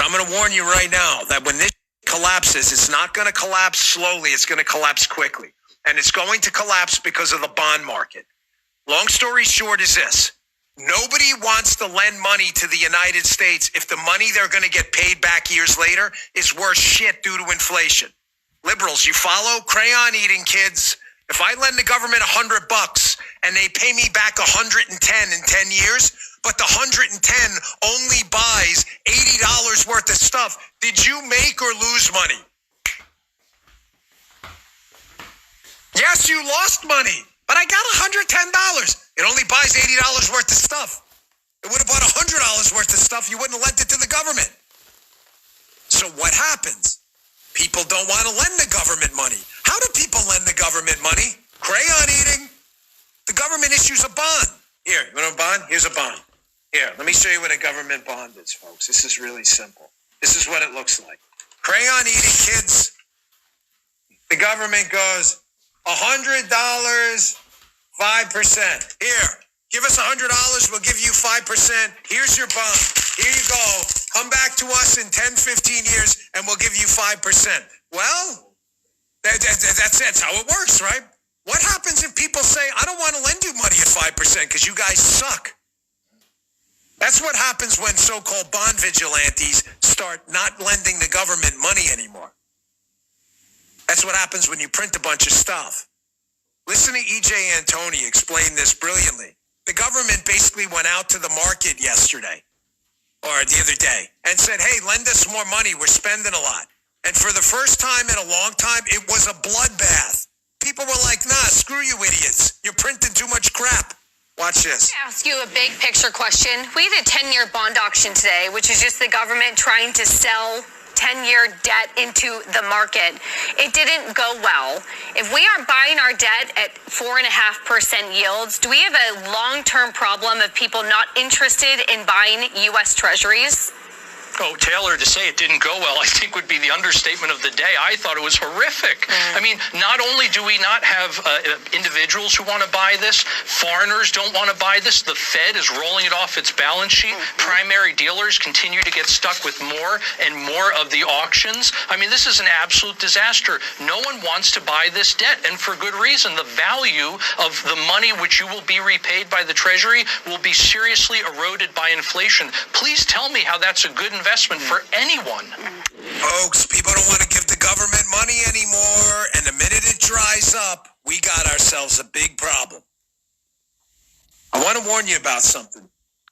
I'm going to warn you right now that when this collapses, it's not going to collapse slowly. It's going to collapse quickly. And it's going to collapse because of the bond market. Long story short is this. Nobody wants to lend money to the United States if the money they're going to get paid back years later is worth shit due to inflation. Liberals, you follow? Crayon eating kids. If I lend the government $100 and they pay me back 110 in 10 years, but the 110 only buys $80 worth of stuff, did you make or lose money? Yes, you lost money, but I got $110. It only buys $80 worth of stuff. It would have bought $100 worth of stuff. You wouldn't have lent it to the government. So what happens? People don't want to lend the government money. How do people lend the government money? Crayon eating. The government issues a bond. Here, you want a bond? Here's a bond. Here, let me show you what a government bond is, folks. This is really simple. This is what it looks like. Crayon eating kids. The government goes, $100, 5%. Here, give us $100, we'll give you 5%. Here's your bond. Here you go. Come back to us in 10, 15 years, and we'll give you 5%. Well, that's how it works, right? What happens if people say, I don't want to lend you money at 5% because you guys suck? That's what happens when so-called bond vigilantes start not lending the government money anymore. That's what happens when you print a bunch of stuff. Listen to E.J. Antoni explain this brilliantly. The government basically went out to the market yesterday or the other day and said, hey, lend us more money. We're spending a lot. And for the first time in a long time, it was a bloodbath. People were like, nah, screw you idiots. You're printing too much crap. Watch this. Let me ask you a big picture question. We had a 10-year bond auction today, which is just the government trying to sell 10-year debt into the market. It didn't go well. If we are buying our debt at 4.5% yields, do we have a long-term problem of people not interested in buying U.S. Treasuries? Oh, Taylor, to say it didn't go well, I think would be the understatement of the day. I thought it was horrific. I mean, not only do we not have individuals who want to buy this, foreigners don't want to buy this. The Fed is rolling it off its balance sheet. Primary dealers continue to get stuck with more and more of the auctions. I mean, this is an absolute disaster. No one wants to buy this debt, and for good reason. The value of the money which you will be repaid by the Treasury will be seriously eroded by inflation. Please tell me how that's a good investment for anyone. Folks, people don't want to give the government money anymore, and the minute it dries up, we got ourselves a big problem. I want to warn you about something.